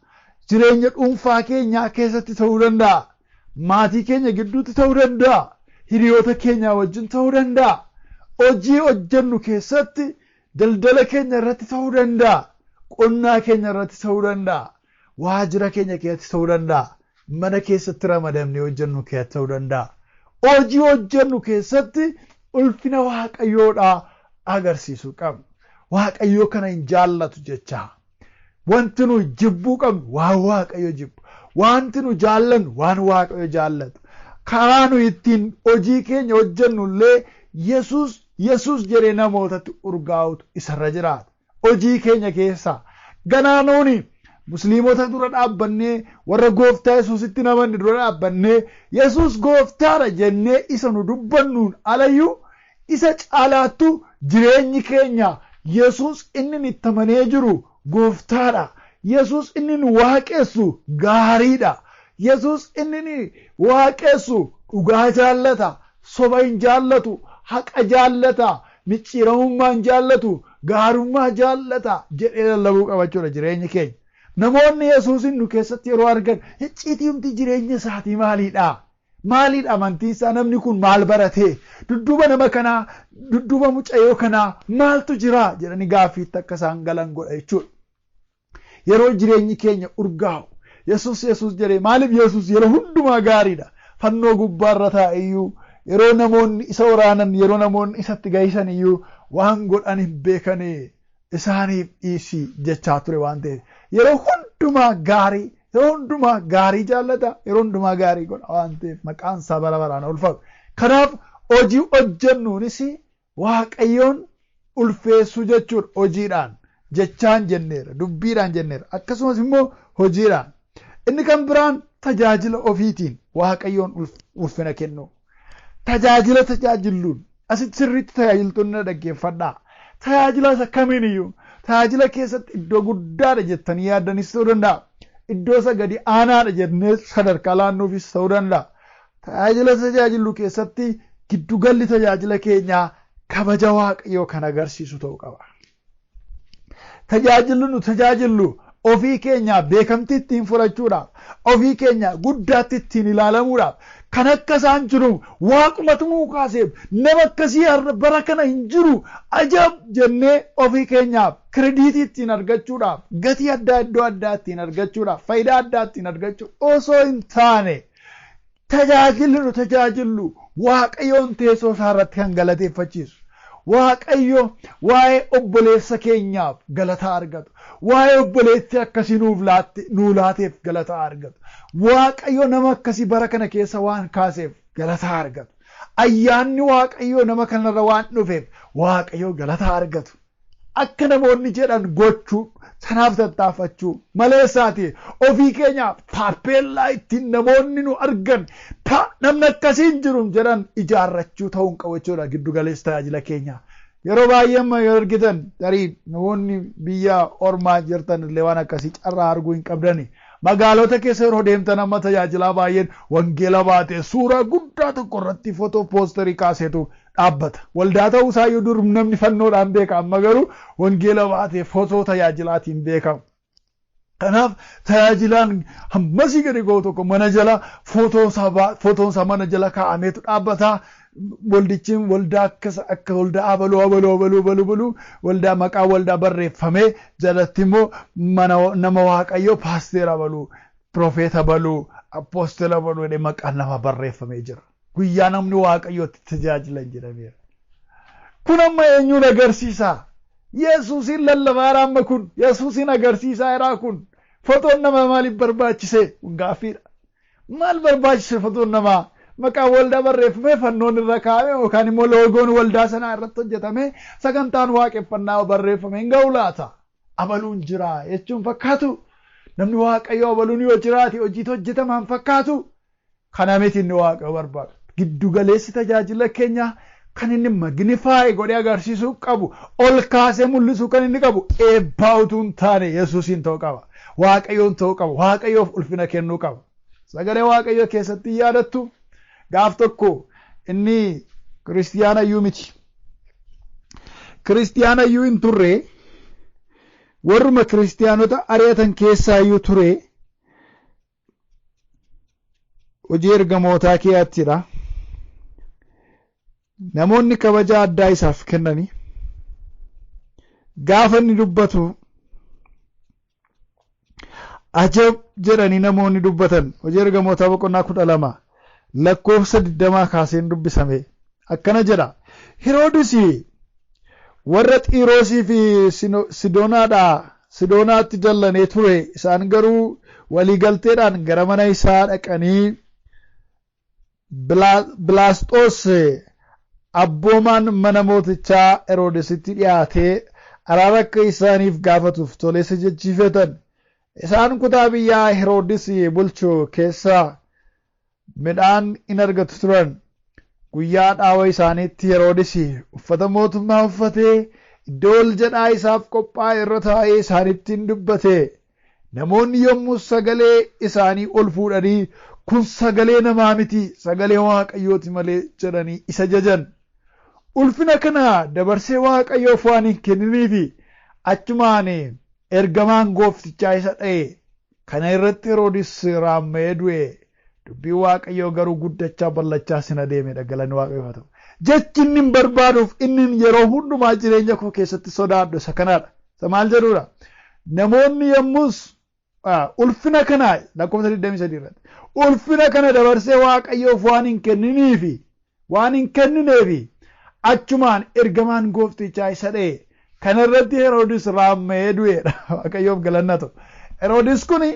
Jireenya dhuunfaa keenyaa keessatti ta'uu danda'a. Maatii keenya gidduutti ta'uu danda'a. Hiriyoota keenya wajjin ta'uu danda'a. Hojii hojjennu keessatti daldala keenya irratti ta'uu danda'a. Qonnaa keenya irratti ta'uu danda'a. Waajjira keenya keessatti ta'uu danda'a. Mana keessatti ramadamnee hojjennu keessatti ta'uu danda'a. Hojii hojjennu keessatti ulfina waaqayyoodhaa agarsiisuu qabna. Waaqayyoo kana hin jaallatu jecha. Wanti nu jibbuu qabnu waan waaqayyo jibbu. Wanti nu jaallannu waan waaqayyo jaallatu. Karaa nu ittiin hojii keenya hojjennu illee Yesuus jedhee namootatti urgaa'utu isarra jiraata. Hojii keenya keessaa ganaanooni musliimota dura dhaabbannee warra gooftaa Yesuusitti namanni dura dhaabbannee Yesuus gooftaadha jennee isa nu dubbannuun alayyuu isa caalaattu jireenyi keenya Yesuus inni itti amanee jiru gooftaadha. Yesuus inni nu waaqessu gaariidha. Yesuus inni waaqessu dhugaa jaallata, soba hin jaallatu, haqa jaallata, micciiramummaa hin jaallatu, gaarummaa jaallata jedhee lallabuu qabachuudha jireenyi keenya. Namoonni Yesuusin nu keessatti yeroo argan icciitii jireenya isaatii maalidha? Maalidha amantii isaa? Namni kun maal barate? Dudduuba nama kanaa, dudduuba mucayyoo kanaa maaltu jira jedhanii gaaffiitti akka isaan galan godha jechuudha. Yeroo jireenyi keenya urgaa'u Yesuus jedhee maaliif Yesuus yeroo hundumaa gaariidha. Fannoo gubbaarra taa'eyyuu yeroo namoonni isa waraanan, yeroo namoonni isatti gahisan iyyuu waan godhan hin beekane isaaniif dhiisi jechaa ture waan ta'eef yeroo hundumaa gaarii, yeroo hundumaa gaarii jaallata, yeroo hundumaa gaarii godha waan ta'eef maqaan isaa bara baraan ulfaatu. Kanaaf hojii hojjennuunis waaqayyoon ulfeessuu jechuudha. Hojiidhaan jechaan jenneera, dubbiidhaan jenneera, akkasumas immoo hojiidhaan. Inni kan biraan tajaajila ofiitiin waaqayyoon ulfina kennu. Tajaajila tajaajilluun asitti sirriitti tajaajiltoonni dhaggeeffadhaa. Tajaajila isa kamiin iyyuu tajaajila keessatti iddoo guddaadha jettanii yaaddanis ta'uu danda'a. Iddoo isa gadi aanaadha jennee sadarkaa laannuufis ta'uu danda'a. Tajaajila tajaajillu keessatti giddugalli tajaajila keenyaa kabaja waaqayyoo kan agarsiisu ta'uu qaba. Tajaajillu ofii keenya beekamtii ittiin fudhachuudhaaf, ofii keenya guddaatti ittiin ilaalamuudhaaf, kan akka isaan jiru waaqumatu nuu kaaseef nama akkasii bara kana hin jiru ajaab jennee ofii keenyaaf kirediitii ittiin argachuudhaaf, gatii addaa iddoo addaa ittiin argachuudhaaf, faayidaa addaa ittiin argachuudhaaf osoo hin taane tajaajillu waaqayyoon teessoo isaa irratti kan galateeffachiisu. Waaqayyo waa'ee obboleessa keenyaaf galataa argatu. Waa'ee obboleetti akkasii nuu laateef galataa argatu. Waaqayyo nama akkasii bara kana keessa waan kaaseef galataa argatu. Ayyaanni waaqayyo nama kanarra waan dhufeef waaqayyo galataa argatu. akka namoonni jedhan gochuu sanaaf tattaafachuu maleessaati ofii keenyaaf taappeellaa ittiin namoonni nu argan namni akkasiin jiru jedhan ijaarrachuu ta'uun qabu jechuudha giddu galeessa tajaajila keenya. Yeroo baay'ee amma yoo argitan tarii namoonni biyya ormaa jirtan illee waan akkasii carraa arguu hin qabdani. Magaalota keessa yeroo deemtan amma tajaajilaa baay'een wangeela baatee suuraa guddaa tokko irratti footoo poosterii kaaseetu dhaabbata. Waldaa ta'uu isaayyuu dur namni fannoodhaan beeka amma garuu wangeela baatee footoo tajaajilaatiin beekamu. Kanaaf tajaajilaan hammasii gadi ga'u tokko mana jala footoon isaa mana jala kaa'ameetu dhaabbata. Waldichiin waldaa akka waldaa abaluu waldaa maqaa waldaa barreeffamee jalatti immoo nama waaqayyoo paasteera abaluu profeeta abaluu apostela abaluu jedhee maqaan nama barreeffamee jira. Guyyaa namni waaqayyootti tajaajilan jedhameera. Kun amma eenyuun agarsiisa? Yesuusin lallabaa amma kun Yesuusin agarsiisaa jira kun fotoon nama maaliif barbaachise? Gaaffiidha. Maal barbaachise fotoon namaa? Maqaa waldaa barreeffamee fannoon irra kaa'ame yookaan immoo loogoon waldaa sanaa irratti hojjetame sagantaan waaqeffannaa barreeffame hin ga'u laata? Abaluun jira jechuun fakkaatu. Namni waaqayyoo abaluun yoo jiraate hojiitu hojjetamaan fakkaatu. Kana miti inni waaqayyoo barbaadu. Giddu galeessi tajaajila keenya kan inni magnifaayi godhee agarsiisuu qabu ol kaasee mul'isuu kan inni qabu eebbaa utuu hin taane Yesuusiin ta'uu qaba. Waaqayyoon ta'uu qaba. Waaqayyoof ulfina kennuu qaba. Sagalee waaqayyoo keessatti yaadattu. Gaaf tokko inni kiristiyaana iyyuu miti. Kiristiyaana iyyuu hin turre warruma kiristiyaanota ari'atan keessaa iyyuu ture hojii ergamootaa keessattidha. Namoonni kabaja addaa isaaf kennani. Gaafa inni dubbatu ajab jedhanii namoonni dubbatan hojii ergamootaa boqonnaa 12 lakkoofsa 20 kaaseen dubbisame akkana jedha. Heroodis warra Xiiroosii fi Sidoonaatti jallanee ture. Isaan garuu waliigalteedhaan gara mana isaa dhaqanii Bilaasxoos abboomaan mana mootichaa Heroodisitti dhiyaatee araara akka isaaniif gaafatuuf toleessa jechiifatan. Isaan kutaa biyyaa Heroodis bulchu keessaa midhaan in argatu turan. Guyyaa dhaawa isaaniitti Heroodis uffata mootummaa uffatee iddoo ol jedhaa isaaf qophaa'e irra taa'ee isaanitti in dubbate. Namoonni yommuu sagalee isaanii ol fuudhanii kun sagalee namaa miti sagalee waaqayyooti malee jedhanii isa jajan. Ulfina kana dabarsee waaqayyoof waan hin kenniniifi achumaan ergamaan gooftichaa isa dha'e. Kana irratti Heroodis raamma'ee du'e. Dubbii waaqayyoo garuu guddachaa ballachaa sina deemedha. Galanni waaqayyoo haa ta'u. Jechi inni hin barbaaduuf inni yeroo hundumaa jireenya koo keessatti sodaadhu isa kanaadha. Isa maal jedhudha? Namoonni yommus ulfina kana lakkoofsa 23 irratti ulfina kana dabarsee waaqayyoof waan hin kenniniifi waan hin kennineefi achumaan ergamaan gooftichaa isa dha'e. Kana irratti Heroodis raamma'ee du'edha. Waaqayyoof galanni haa ta'u. Heroodis kuni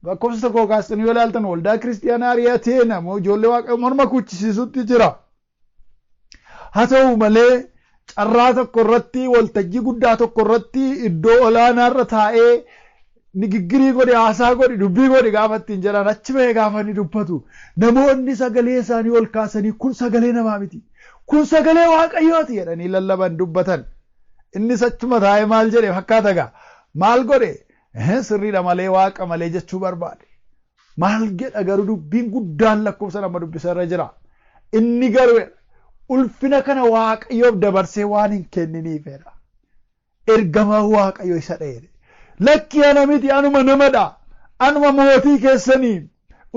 lakkoofsa tokko kaastanii yoo ilaaltan waldaa kiristiyaanaa ari'atee namoo ijoollee waaqayyoo morma kuchisiisutti jira. Haa ta'u malee carraa tokko irratti waltajjii guddaa tokko irratti iddoo olaanaarra taa'ee nigiggirii godhe haasaa godhe dubbii godhe gaafa ittiin jedhan achi bahee gaafa inni dubbatu namoonni sagalee isaanii ol kaasanii kun sagalee namaa miti kun sagalee waaqayyooti jedhanii lallaban dubbatan. Innis achuma taa'ee maal jedhe fakkaata gaa maal godhe sirriidha malee waaqa malee jechuu barbaade. Maal jedha garuu dubbiin guddaan lakkoofsa nama dubbisarra jira. Inni garuu ulfina kana waaqayyoof dabarsee waan hin kenniniifedha. Ergamaa waaqayyoo isa dha'e. Lakki ana miti anuma namadha. Anuma mootii keessanii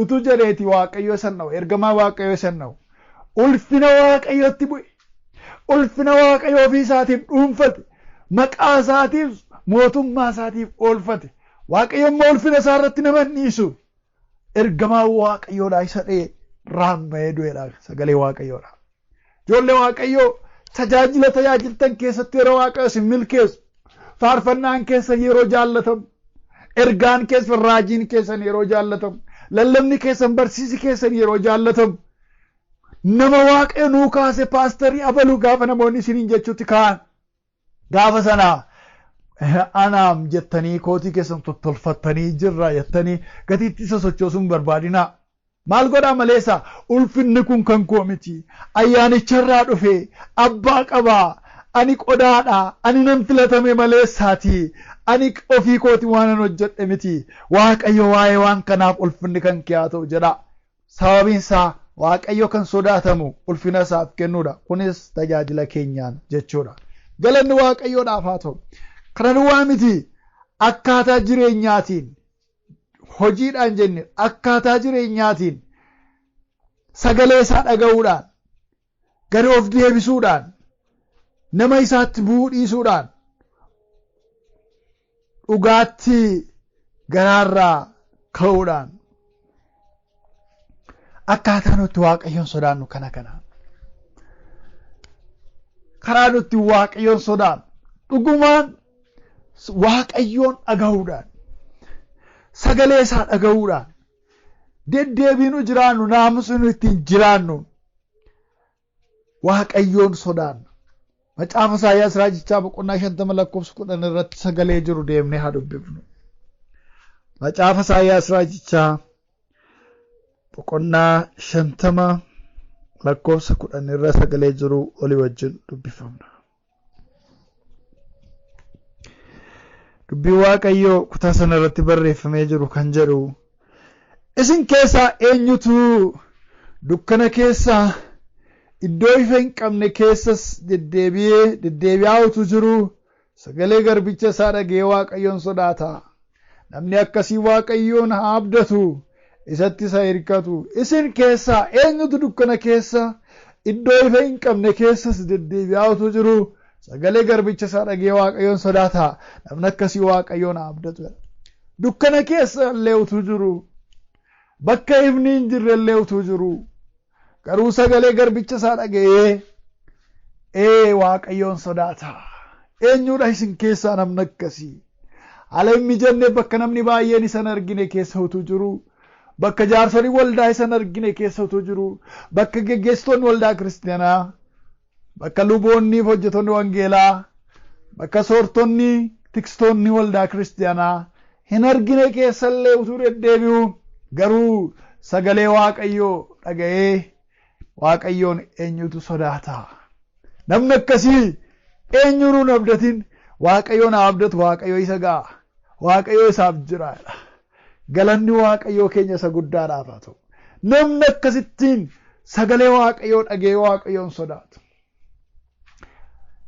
utuu jedheeti waaqayyoo san dha'u. Ergamaa waaqayyoo san dha'u. Ulfina waaqayyootti bu'e. Ulfina waaqayyoo ofii isaatiif dhuunfate. Maqaa isaatiif mootummaa isaatiif oolfate. Waaqayyo immoo ulfina isaa irratti nama dhiisu. Ergamaa waaqayyoodha isa dha'e raamma'ee du'edha. Sagalee waaqayyoodha. Ijoollee waaqayyoo tajaajiltan keessatti yeroo waaqayyo isin milkeessu. Faarfannaan keessan yeroo jaallatamu. Ergaan keessan raajiin keessan yeroo jaallatamu. Lallabni keessan barsiisi keessan yeroo jaallatamu. Nama waaqayyo nuu kaase paasterii abaluu gaafa namoonni isiniin jechuutti ka'an. gaafa sana anaam jettanii kootii keessan tottolfattanii jirra jettanii gatiitti isa sochoosuun barbaadinaa. Maal godhaa maleessa ulfinni kun kan koo miti. Ayyaanicharraa dhufe abbaa qabaa. Ani qodaadha. Ani nan filatame maleessaati. Ani ofii kooti waan hojjedhe miti. Waaqayyo waa'ee waan kanaaf ulfinni kan kee haa ta'u jedha. Sababiin isaa Waaqayyo kan sodaatamu ulfina isaaf kennuudha. Kunis tajaajila keenyaan jechuudha. Galanni Waaqayyoodhaaf haa ta'u. Kana duwwaa miti. Akkaataa jireenyaatiin hojiidhaan jenne akkaataa jireenyaatiin sagalee isaa dhaga'uudhaan gadi of deebisuudhaan nama isaatti bu'uu dhiisuudhaan dhugaatti garaarraa ka'uudhaan akkaataa nutti Waaqayyoon sodaannu kana karaa nutti Waaqayyoon sodaannu dhugumaan Waaqayyoon dhaga'uudhaan sagalee isaa dhaga'uudhaan deddeebiinu jiraannu naamusuun ittiin jiraannu Waaqayyoon sodaannu. Macaafa Isaayyaas raajichaa boqonnaa 50 lakkoofsa 10 irratti sagalee jiru deemnee haa dubbifnu. Macaafa Isaayyaas raajichaa boqonnaa 50 lakkoofsa 10 irra sagalee jiru olii wajjin dubbifamna. Dubbii Waaqayyoo kutaa sana irratti barreeffamee jiru kan jedhu isin keessaa eenyutu dukkana keessaa iddoo ifa hin qabne keessas deddeebi'aatu jiru sagalee garbicha isaa dhagee Waaqayyoon sodaata. Namni akkasii Waaqayyoon haa abdatu isatti isa hirkatu. Isin keessaa eenyutu dukkana keessa iddoo ifa hin qabne keessas deddeebi'aatu jiru sagalee garbicha isaa dhagee Waaqayyoon sodaata. Namni akkasii Waaqayyoon haa abdatu. Dukkana keessa illee utuu jiru bakka ifni hin jirre illee utuu jiru garuu sagalee garbicha isaa dhagee Waaqayyoon sodaata. Eenyudha isin keessaa namni akkasii? Haala hin mijanne bakka namni baay'een isa hin argine keessa utuu jiru, bakka jaarsoliin waldaa isa hin argine keessa utuu jiru, bakka geggeessitoonni waldaa kiristaanaa, bakka luboonni hojjettoonni wangeelaa, bakka soortonni tikstoonni waldaa kiristaanaa hin argine keessa illee utuu deddeebi'u garuu sagalee Waaqayyoo dhaga'ee Waaqayyoon eenyutu sodaata? Namni akkasii eenyuun hin abdatin Waaqayyoon haa abdatu. Waaqayyo isa ga'a. Waaqayyo isaaf jira. Galanni Waaqayyoo keenya isa guddaadhaaf haa ta'u. Namni akkasittiin sagalee Waaqayyoo dhagee Waaqayyoon sodaatu.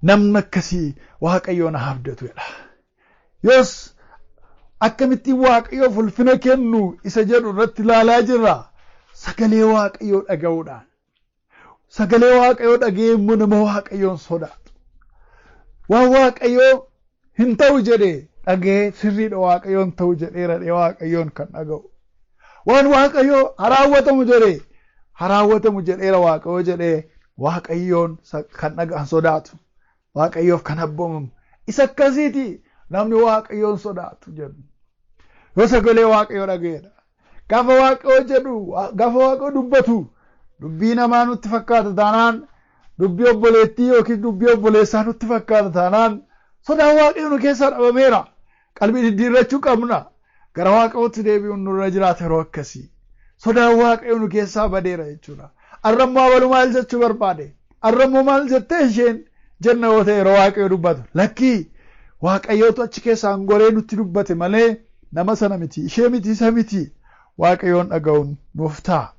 Namni akkasii Waaqayyoon haa abdatu. Yoos akkamittiin Waaqayyoof ulfina kennu isa jedhu irratti ilaalaa jirra. Sagalee Waaqayyoo dhaga'uudhaan. Sagalee Waaqayyoo dhagee immoo nama Waaqayyoon sodaatu. Waan Waaqayyoo hin ta'u jedhee dhagee sirriidha Waaqayyoon ta'u jedheera Waaqayyoon kan dhaga'u. Waan Waaqayyoo haraawwatamu jedhee haraawwatamu jedheera Waaqayyoo jedhee Waaqayyoon kan dhaga'an sodaatu. Waaqayyoof kan abboomamu. Isa akkasiiti namni Waaqayyoon sodaatu jedhu. Yoo sagalee Waaqayyoo dhageedha. Gaafa Waaqayyoo jedhu gaafa Waaqayyoo dubbatu dubbii namaa nutti fakkaata taanaan dubbii obboleettii yookiin dubbii obboleessaa nutti fakkaata taanaan sodaan Waaqayyoo nu keessaa dhabameera. Qalbii diddiirrachuu qabna. Gara Waaqayyootti deebi'uun nurra jiraata yeroo akkasii. Sodaan Waaqayyoo nu keessaa badeera jechuudha. Arrammoo abaluu maal jechuu barbaade? Arrammoo maal jettee isheen jenna yoo ta'e yeroo Waaqayyoo dubbatu? Lakkii Waaqayyootu achi keessaan goree nutti dubbate malee nama sana miti, ishee miti, isa miti. Waaqayyoon dhaga'uun nuuf ta'a.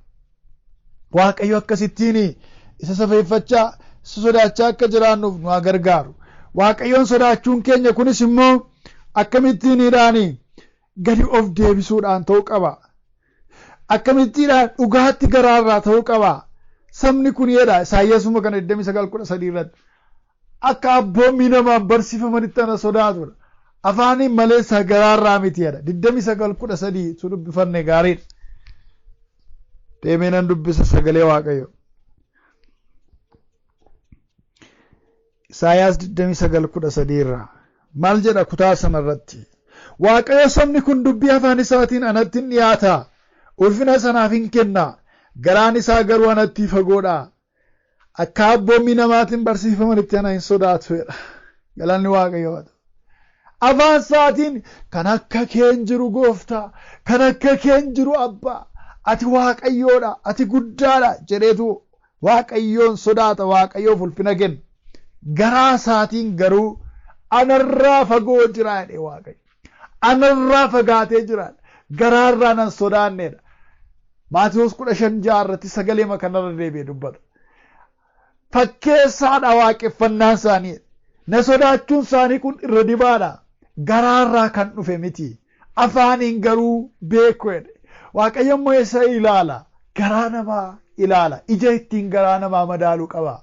Waaqayyo akkasittiin isa safeeffachaa, isa sodaachaa akka jiraannuuf nu gargaaru. Waaqayyoon sodaachuun keenya kunis immoo akkamittiinidhaan gadi of deebisuudhaan ta'uu qaba. Akkamittiidhaan dhugaatti garaarraa ta'uu qaba. Sabni kun jedha Isaayyaasuma kana 29:13 irratti akka abboommii namaan barsiifamanitti ana sodaatudha. Afaaniin maleessa garaarraa miti jedha. 29:13 sun dubbifanne gaariidha. Deemee nan dubbisa sagalee Waaqayyo. Isaayyaas 29:13 irraa maal jedha kutaa sana irratti? Waaqayyo sabni kun dubbii afaan isaatiin anatti hin dhiyaata. Ulfina sanaaf hin kenna. Garaan isaa garuu anatti fagoodha. Akka abboommii namaatiin barsiifamanitti ana hin sodaatu jedha. galanni waaqayyoo afaan isaatiin kan akka keen jiru gooftaa kan akka keen jiru abbaa ati waaqayyoodha ati guddaadha jedheetu waaqayyoon sodaata waaqayyoof ulfina kenna garaa isaatiin garuu anarraa fagoo jira jedhe waaqayyo anarraa fagaatee jira garaarraa nan sodaanneedha Maatiyoos 15 irratti sagalee makanarra deebi'ee dubbata fakkeessaadha waaqeffannaan isaanii na sodaachuun isaanii kun irra dibaadha garaarraa kan dhufe miti afaaniin garuu beeku jedhe waaqayyo immoo isa ilaala garaa namaa ilaala ija ittiin garaa namaa madaaluu qaba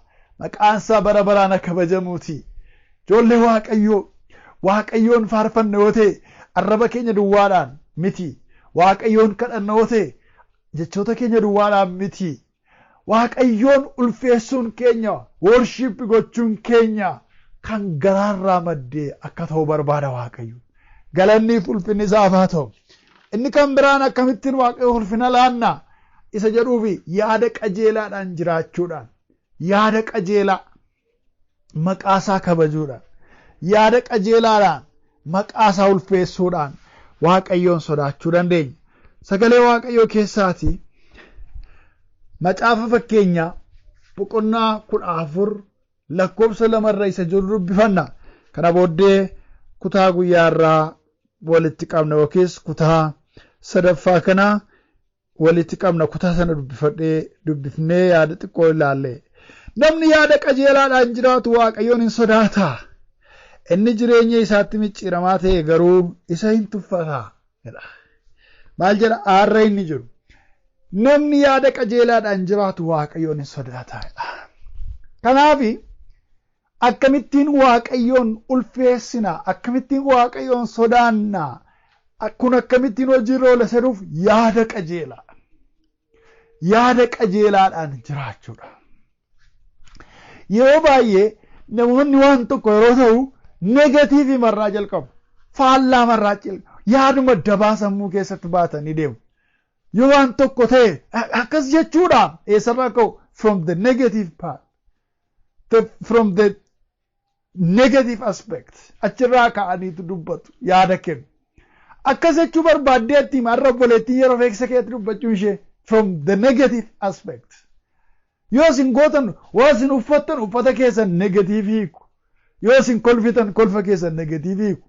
maqaan isaa bara baraan kabajamuuti ijoollee waaqayyoon faarfanna yoo ta'e arraba keenya duwwaadhaan miti waaqayyoon kadhanna yoo ta'e jechoota keenya duwwaadhaan miti waaqayyoon ulfeessuun keenya worship gochuun keenya kan garaarraa maddee akka ta'u barbaada waaqayyo galanniif ulfinni isaaf haa ta'u inni kan biraan akkamittiin waaqayyo ulfina laanna isa jedhuufi yaada qajeelaadhaan jiraachuudhaan yaada qajeelaa maqaasaa kabajuudhaan yaada qajeelaadhaan maqaasaa ulfeessuudhaan waaqayyoon sodaachuu dandeenya sagalee waaqayyoo keessaati macaafa fakkeenyaa boqonnaa 14 lakkoofsa 2 isa jiru dubbifanna kana booddee kutaa guyyaarraa walitti qabna yookiis kutaa sadaffaa kana walitti qabna kutaa sana dubbifnee yaada xiqqoo ilaalle namni yaada qajeelaadhaan jiraatu waaqayyoon hin sodaata inni jireenya isaatti micciiramaa ta'e garuu isa hin tuffata jedha maal jedha aarra inni jiru namni yaada qajeelaadhaan jiraatu waaqayyoon hin sodaata kanaaf akkamittiin waaqayyoon ulfeessina akkamittiin waaqayyoon sodaanna kun akkamittiin hojiirra oola seduuf yaada qajeelaadhaan jiraachuudha yeroo baay'ee namoonni waan tokko yeroo ta'u negatiivii marraa jalqabu faallaa marraa jalqabu yaaduma dabaa sammuu keessatti baatanii deemu yoo waan tokko ta'e akkas jechuudha eessarraa ka'u from the negative part from the negative aspect achirraa ka'aniitu dubbatu yaada kennu akkas jechuu barbaaddeetti marra boleettii yeroo feeksa keetti dubbachuun ishee from the negative aspect yoo isin gootan waa isin uffattan uffata keessan negatiivii hiiku yoo isin kolfitan kolfa keessan negatiivii hiiku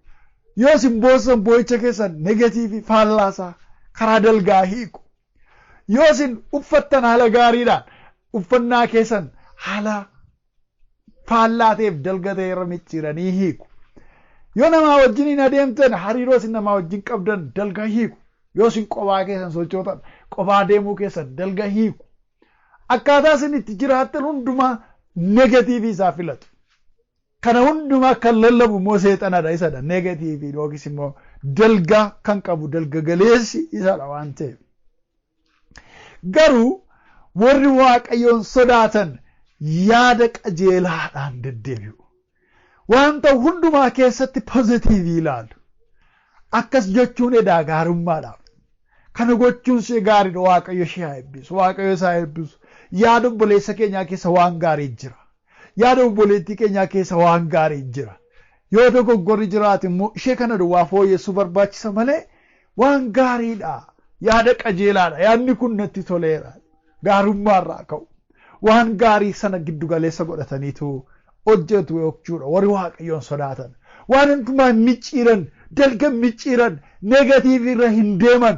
yoo isin boossan boo'icha keessan negatiivii faallaasaa karaa dalgaa hiiku yoo isin uffattan haala gaariidhaan uffannaa keessan haala faallaa ta'eef dalga ta'e irra micciiranii hiiku yoo namaa wajjin hin adeemtan hariiroo isin namaa wajjin qabdan dalga hiiku yoo isin qophaa keessan sochootan qophaa deemuu keessan dalga hiiku akkaataa isin itti jiraattan hundumaa negatiivii isaa filatu kana hundumaa kan lallabu immoo seexanadha isadha negatiivii yookiis immoo dalgaa kan qabu dalga galeessi isadha waan ta'eef garuu warri waaqayyoon sodaatan yaada qajeelaadhaan deddeebi'u wanta hundumaa keessatti pozitiivii ilaalu akkas jechuun edaa gaarummaadhaaf kana gochuun ishee gaariidha waaqayyo ishee haa eebbisu waaqayyo isaa eebbisu yaada obboleessa keenyaa keessa waan gaarii jira yaada obboleettii keenyaa keessa waan gaarii jira yoo dogoggorri jiraate immoo ishee kana duwwaa fooyyessuu barbaachisa malee waan gaariidha yaada qajeelaadha yaadni kun natti toleera gaarummaarraa ka'u waan gaarii sana giddu galeessa godhataniitu hojjetu jechuudha warri waaqayyoon sodaatan waan hundumaa micciiran dalga micciiran negatiivii irra hin deeman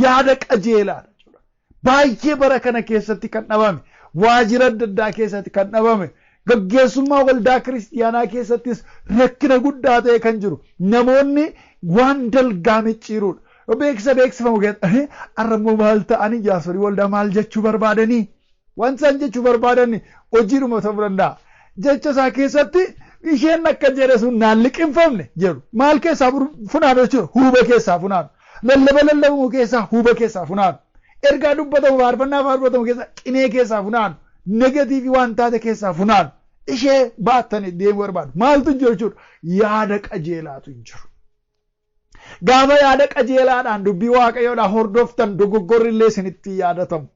yaada qajeelaadha jechuudha baay'ee bara kana keessatti kan dhabame waajjira adda addaa keessatti kan dhabame gaggeessummaa waldaa kiristiyaanaa keessattis rakkina guddaa ta'e kan jiru namoonni waan dalgaa micciiruudha beeksifamu keessatti arrammoo maal ta'anii jaarsolii waldaa maal jechuu barbaadanii waan isaan jechuu barbaadan hojiidhuma ta'uu danda'a jecha isaa keessatti isheen akka jedhe sun naan liqinfamne jedhu maal keessaa funaanu jechuudha huuba keessaa funaanu lallabamu keessaa huuba keessaa funaanu ergaa dubbatamu faarfannaa faarfatamu keessaa qinee keessaa funaanu negatiivii waan taate keessaa funaanu ishee baattanii deemuu barbaadu maaltu jiru jechuudha yaada qajeelaatu hin jiru gaafa yaada qajeelaadhaan dubbii waaqayyoodhaa hordoftan dogoggorri illee isinitti yaadatamu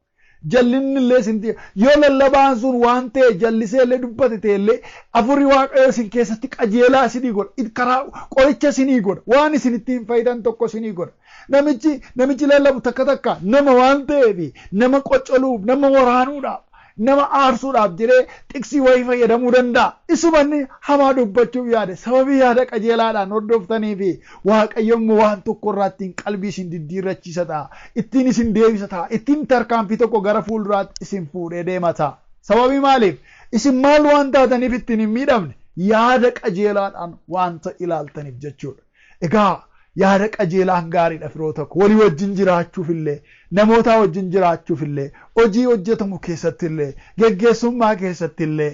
jallinni illee sinti yoo lallabaan sun waan ta'e jallisee illee dubbate ta'e illee afurii waaqayyoo isin keessatti qajeelaa isinii godha karaa qoricha isinii godha waan isin ittiin fayyidan tokko isinii godha. Namichi lallabu takka nama waan ta'eef nama qoccoluuf nama waraanuudhaaf nama aarsuudhaaf jedhee xiksii wayii fayyadamuu danda'a. Isumanni hamaa dubbachuuf yaade sababii yaada qajeelaadhaan hordoftanii fi waaqayyoon waan tokko irraa ittiin qalbii isin diddiirrachiisa ta'a. Ittiin isin deebisa ta'a. Ittiin tarkaanfii tokko gara fuulduraatti isin fuudhee deema ta'a. Sababii maaliif? Isin maal waan taataniif ittiin hin miidhamne yaada qajeelaadhaan waanta ilaaltaniif jechuudha. Egaa yaada qajeelaan gaariidha firoota koo walii wajjin jiraachuuf illee namoota wajjin jiraachuuf illee hojii hojjetamu keessatti illee geggeessummaa keessatti illee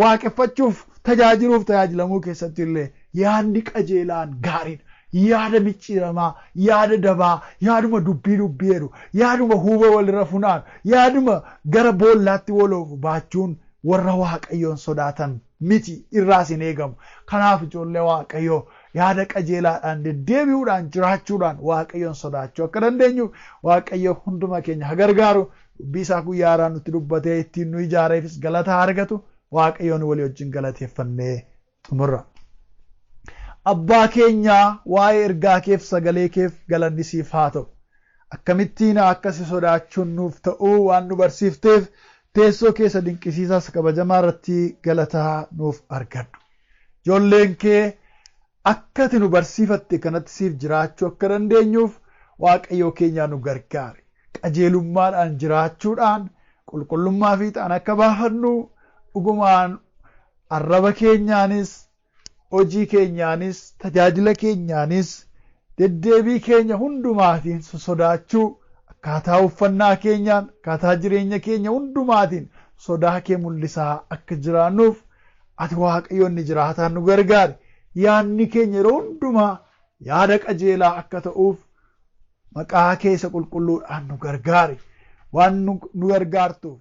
waaqeffachuuf tajaajiluuf tajaajilamuu keessatti illee yaadni qajeelaan gaariidha. Yaada micciiramaa, yaada dabaa, yaaduma dubbii jedhu, yaaduma huuba walirra funaan, yaaduma gara boollaatti waloofu baachuun warra waaqayyoon sodaatan miti irraas hin eegamu. Kanaaf ijoollee waaqayyoo yaada qajeelaadhaan deddeebi'uudhaan jiraachuudhaan waaqayyoon sodaachuu akka dandeenyuuf waaqayyo hunduma keenya haa gargaaru. Dubbii isaa guyyaa irraa nutti dubbatee ittiin nu ijaareefis galata argatu waaqayyoon walii wajjin galateeffannee xumurra. Abbaa keenyaa waa'ee ergaa keef sagalee keef galanni siif haa ta'u. Akkamittiin akkasi sodaachuun nuuf ta'uu waan nu barsiifteef teessoo keessa dinqisiisaas kabajamaa irratti galataa nuuf argadhu. Ijoolleen kee akka ati nu barsiifatte kanatti siif jiraachuu akka dandeenyuuf waaqayyoo keenyaa nu gargaari. Qajeelummaadhaan jiraachuudhaan qulqullummaa fiixaan akka baafannu dhugumaan arraba keenyaanis hojii keenyaanis tajaajila keenyaanis deddeebii keenya hundumaatiin sodaachuu akkaataa uffannaa keenyaan akkaataa jireenya keenya hundumaatiin sodaa kee mul'isaa akka jiraannuuf ati waaqayyoon ni jiraataan nu gargaari. Yaadni keenya yeroo hundumaa yaada qajeelaa akka ta'uuf maqaa keessa qulqulluudhaan nu gargaari. Waan nu gargaartuuf